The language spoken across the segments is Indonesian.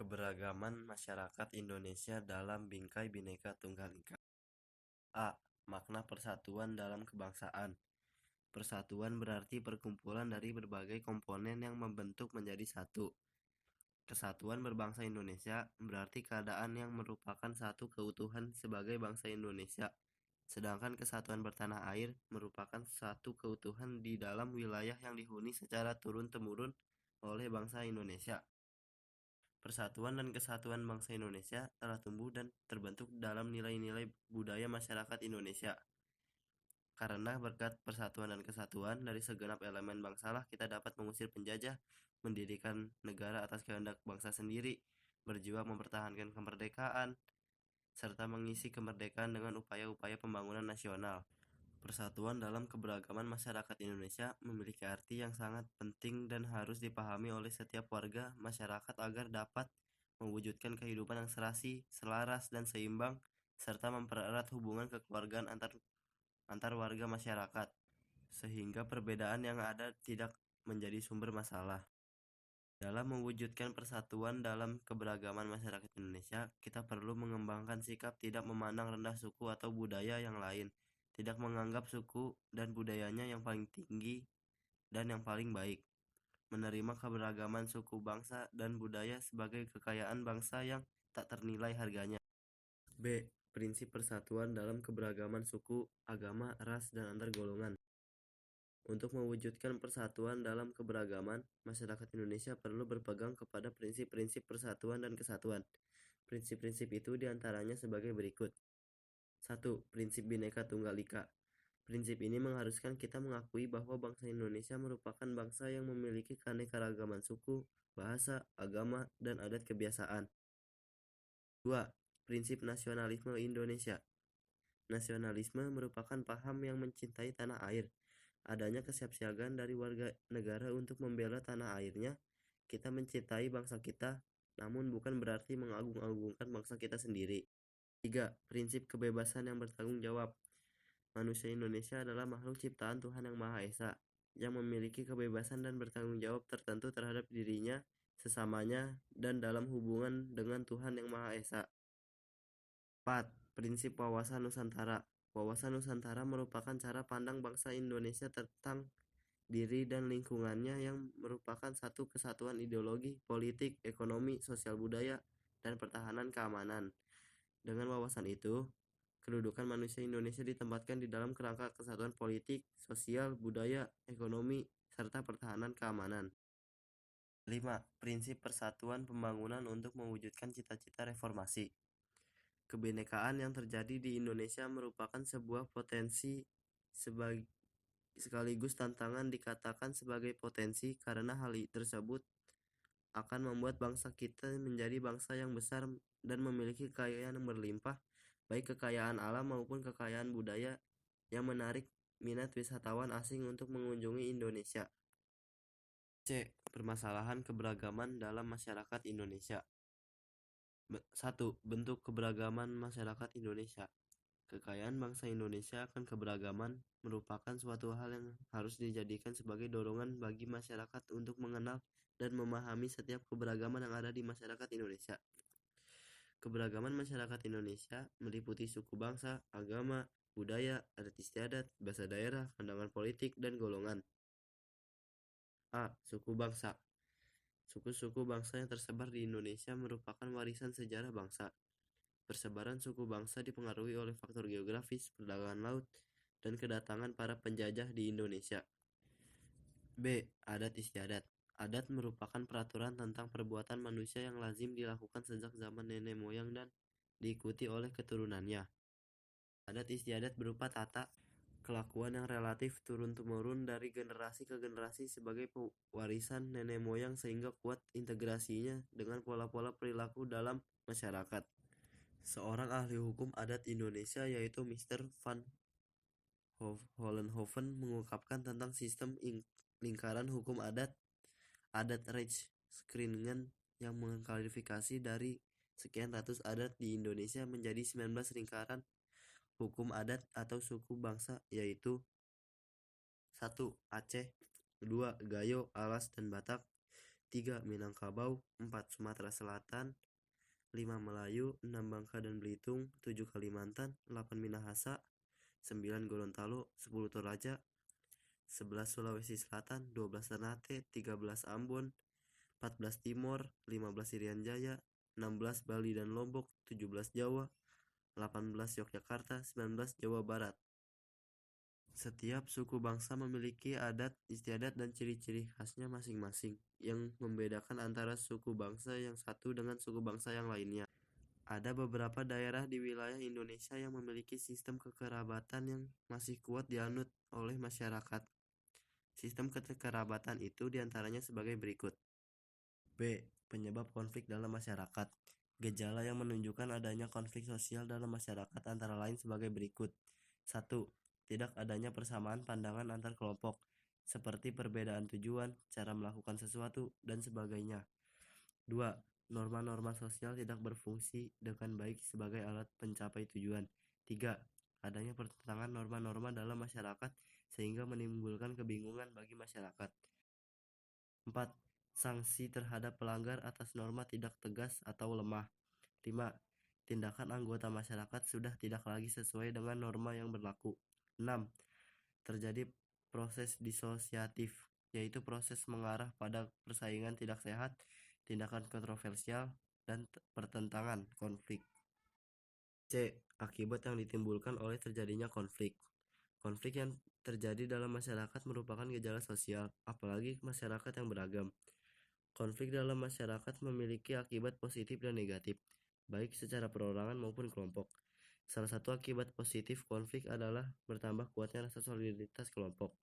Keberagaman masyarakat Indonesia dalam Bingkai Bhinneka Tunggal Ika. A. Makna persatuan dalam kebangsaan. Persatuan berarti perkumpulan dari berbagai komponen yang membentuk menjadi satu. Kesatuan berbangsa Indonesia berarti keadaan yang merupakan satu keutuhan sebagai bangsa Indonesia. Sedangkan kesatuan bertanah air merupakan satu keutuhan di dalam wilayah yang dihuni secara turun-temurun oleh bangsa Indonesia. Persatuan dan kesatuan bangsa Indonesia telah tumbuh dan terbentuk dalam nilai-nilai budaya masyarakat Indonesia. Karena berkat persatuan dan kesatuan dari segenap elemen bangsalah kita dapat mengusir penjajah, mendirikan negara atas kehendak bangsa sendiri, berjuang mempertahankan kemerdekaan, serta mengisi kemerdekaan dengan upaya-upaya pembangunan nasional. Persatuan dalam keberagaman masyarakat Indonesia memiliki arti yang sangat penting dan harus dipahami oleh setiap warga masyarakat agar dapat mewujudkan kehidupan yang serasi, selaras, dan seimbang, serta mempererat hubungan kekeluargaan antar warga masyarakat, sehingga perbedaan yang ada tidak menjadi sumber masalah. Dalam mewujudkan persatuan dalam keberagaman masyarakat Indonesia, kita perlu mengembangkan sikap tidak memandang rendah suku atau budaya yang lain, tidak menganggap suku dan budayanya yang paling tinggi dan yang paling baik, menerima keberagaman suku bangsa dan budaya sebagai kekayaan bangsa yang tak ternilai harganya. B. Prinsip persatuan dalam keberagaman suku, agama, ras, dan antar golongan. Untuk mewujudkan persatuan dalam keberagaman, masyarakat Indonesia perlu berpegang kepada prinsip-prinsip persatuan dan kesatuan. Prinsip-prinsip itu diantaranya sebagai berikut. 1. Prinsip Bhinneka Tunggal Ika. Prinsip ini mengharuskan kita mengakui bahwa bangsa Indonesia merupakan bangsa yang memiliki keanekaragaman suku, bahasa, agama, dan adat kebiasaan. 2. Prinsip Nasionalisme Indonesia. Nasionalisme merupakan paham yang mencintai tanah air. Adanya kesiapsiagaan dari warga negara untuk membela tanah airnya. Kita mencintai bangsa kita, namun bukan berarti mengagung-agungkan bangsa kita sendiri. 3. Prinsip kebebasan yang bertanggung jawab. Manusia Indonesia adalah makhluk ciptaan Tuhan Yang Maha Esa, yang memiliki kebebasan dan bertanggung jawab tertentu terhadap dirinya, sesamanya, dan dalam hubungan dengan Tuhan Yang Maha Esa. 4. Prinsip Wawasan Nusantara. Wawasan Nusantara merupakan cara pandang bangsa Indonesia tentang diri dan lingkungannya yang merupakan satu kesatuan ideologi, politik, ekonomi, sosial budaya, dan pertahanan keamanan. Dengan wawasan itu, kedudukan manusia Indonesia ditempatkan di dalam kerangka kesatuan politik, sosial, budaya, ekonomi, serta pertahanan keamanan. 5. Prinsip persatuan pembangunan untuk mewujudkan cita-cita reformasi. Kebinekaan yang terjadi di Indonesia merupakan sebuah potensi sekaligus tantangan. Dikatakan sebagai potensi karena hal tersebut akan membuat bangsa kita menjadi bangsa yang besar dan memiliki kekayaan yang berlimpah, baik kekayaan alam maupun kekayaan budaya yang menarik minat wisatawan asing untuk mengunjungi Indonesia. C. Permasalahan keberagaman dalam masyarakat Indonesia. 1. Bentuk keberagaman masyarakat Indonesia. Kekayaan bangsa Indonesia akan keberagaman merupakan suatu hal yang harus dijadikan sebagai dorongan bagi masyarakat untuk mengenal dan memahami setiap keberagaman yang ada di masyarakat Indonesia. Keberagaman masyarakat Indonesia meliputi suku bangsa, agama, budaya, adat istiadat, bahasa daerah, pandangan politik, dan golongan. A. Suku bangsa. Suku-suku bangsa yang tersebar di Indonesia merupakan warisan sejarah bangsa. Persebaran suku bangsa dipengaruhi oleh faktor geografis, perdagangan laut, dan kedatangan para penjajah di Indonesia. B. Adat istiadat. Adat merupakan peraturan tentang perbuatan manusia yang lazim dilakukan sejak zaman nenek moyang dan diikuti oleh keturunannya. Adat istiadat berupa tata kelakuan yang relatif turun-temurun dari generasi ke generasi sebagai warisan nenek moyang sehingga kuat integrasinya dengan pola-pola perilaku dalam masyarakat. Seorang ahli hukum adat Indonesia yaitu Mr. Van Vollenhoven mengungkapkan tentang sistem lingkaran hukum adat Rechtskrringen yang mengklarifikasi dari sekian ratus adat di Indonesia menjadi 19 lingkaran hukum adat atau suku bangsa, yaitu 1. Aceh, 2. Gayo, Alas, dan Batak, 3. Minangkabau, 4. Sumatera Selatan, 5. Melayu, 6. Bangka dan Belitung, 7. Kalimantan, 8. Minahasa, 9. Gorontalo, 10. Toraja, 11. Sulawesi Selatan, 12. Ternate, 13. Ambon, 14. Timor, 15. Irian Jaya, 16. Bali dan Lombok, 17. Jawa, 18. Yogyakarta, 19. Jawa Barat. Setiap suku bangsa memiliki adat istiadat dan ciri-ciri khasnya masing-masing yang membedakan antara suku bangsa yang satu dengan suku bangsa yang lainnya. Ada beberapa daerah di wilayah Indonesia yang memiliki sistem kekerabatan yang masih kuat dianut oleh masyarakat. Sistem kekerabatan itu diantaranya sebagai berikut. B. Penyebab konflik dalam masyarakat. Gejala yang menunjukkan adanya konflik sosial dalam masyarakat antara lain sebagai berikut. 1. Tidak adanya persamaan pandangan antar kelompok, seperti perbedaan tujuan, cara melakukan sesuatu, dan sebagainya. 2. Norma-norma sosial tidak berfungsi dengan baik sebagai alat pencapai tujuan. 3. Adanya pertentangan norma-norma dalam masyarakat sehingga menimbulkan kebingungan bagi masyarakat. 4. Sanksi terhadap pelanggar atas norma tidak tegas atau lemah. 5. Tindakan anggota masyarakat sudah tidak lagi sesuai dengan norma yang berlaku. 6. Terjadi proses disosiatif, yaitu proses mengarah pada persaingan tidak sehat, tindakan kontroversial, dan pertentangan konflik. C. Akibat yang ditimbulkan oleh terjadinya konflik. Konflik yang terjadi dalam masyarakat merupakan gejala sosial, apalagi masyarakat yang beragam. Konflik dalam masyarakat memiliki akibat positif dan negatif, baik secara perorangan maupun kelompok. Salah satu akibat positif konflik adalah bertambah kuatnya rasa solidaritas kelompok.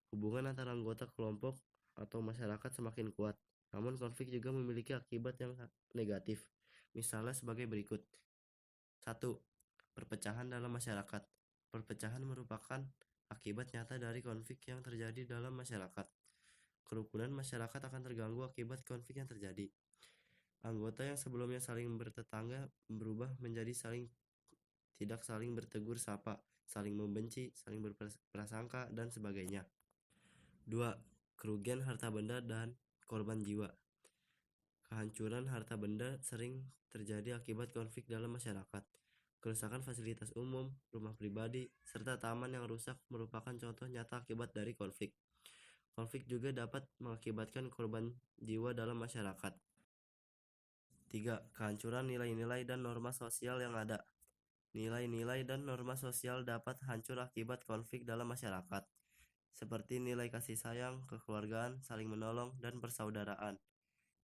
Hubungan antara anggota kelompok atau masyarakat semakin kuat. Namun konflik juga memiliki akibat yang negatif. Misalnya sebagai berikut. 1. Perpecahan dalam masyarakat. Perpecahan merupakan akibat nyata dari konflik yang terjadi dalam masyarakat. Kerukunan masyarakat akan terganggu akibat konflik yang terjadi. Anggota yang sebelumnya saling bertetangga berubah menjadi tidak saling bertegur sapa, saling membenci, saling berprasangka, dan sebagainya. 2. Kerugian harta benda dan korban jiwa. Kehancuran harta benda sering terjadi akibat konflik dalam masyarakat. Kerusakan fasilitas umum, rumah pribadi, serta taman yang rusak merupakan contoh nyata akibat dari konflik. Konflik juga dapat mengakibatkan korban jiwa dalam masyarakat. 3. Kehancuran nilai-nilai dan norma sosial yang ada. Nilai-nilai dan norma sosial dapat hancur akibat konflik dalam masyarakat, seperti nilai kasih sayang, kekeluargaan, saling menolong, dan persaudaraan.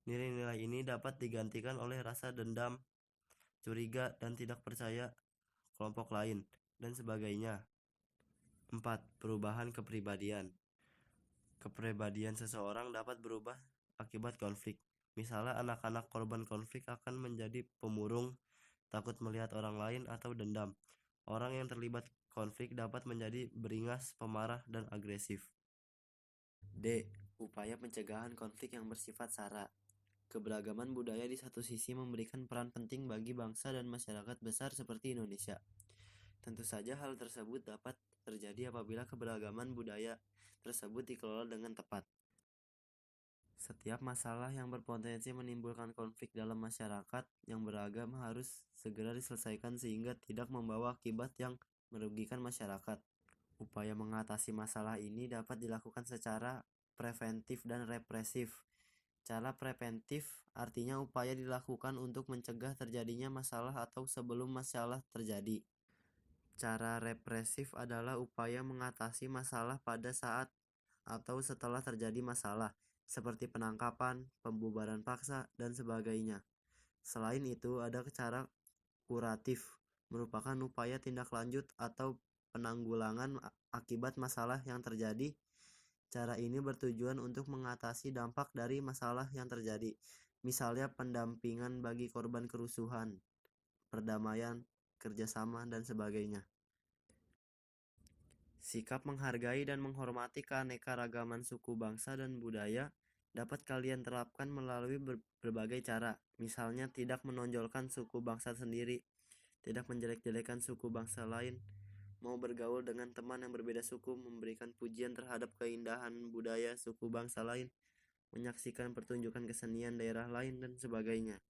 Nilai-nilai ini dapat digantikan oleh rasa dendam, curiga, dan tidak percaya kelompok lain, dan sebagainya. 4. Perubahan kepribadian. Kepribadian seseorang dapat berubah akibat konflik. Misalnya anak-anak korban konflik akan menjadi pemurung, takut melihat orang lain, atau dendam. Orang yang terlibat konflik dapat menjadi beringas, pemarah, dan agresif. D. Upaya pencegahan konflik yang bersifat sara. Keberagaman budaya di satu sisi memberikan peran penting bagi bangsa dan masyarakat besar seperti Indonesia. Tentu saja hal tersebut dapat terjadi apabila keberagaman budaya tersebut dikelola dengan tepat. Setiap masalah yang berpotensi menimbulkan konflik dalam masyarakat yang beragam harus segera diselesaikan sehingga tidak membawa akibat yang merugikan masyarakat. Upaya mengatasi masalah ini dapat dilakukan secara preventif dan represif. Cara preventif artinya upaya dilakukan untuk mencegah terjadinya masalah atau sebelum masalah terjadi. Cara represif adalah upaya mengatasi masalah pada saat atau setelah terjadi masalah, seperti penangkapan, pembubaran paksa, dan sebagainya. Selain itu, ada cara kuratif, merupakan upaya tindak lanjut atau penanggulangan akibat masalah yang terjadi. Cara ini bertujuan untuk mengatasi dampak dari masalah yang terjadi, misalnya pendampingan bagi korban kerusuhan, perdamaian, kerjasama, dan sebagainya. Sikap menghargai dan menghormati keanekaragaman suku bangsa dan budaya dapat kalian terapkan melalui berbagai cara, misalnya tidak menonjolkan suku bangsa sendiri, tidak menjelek-jelekan suku bangsa lain, mau bergaul dengan teman yang berbeda suku, memberikan pujian terhadap keindahan budaya suku bangsa lain, menyaksikan pertunjukan kesenian daerah lain, dan sebagainya.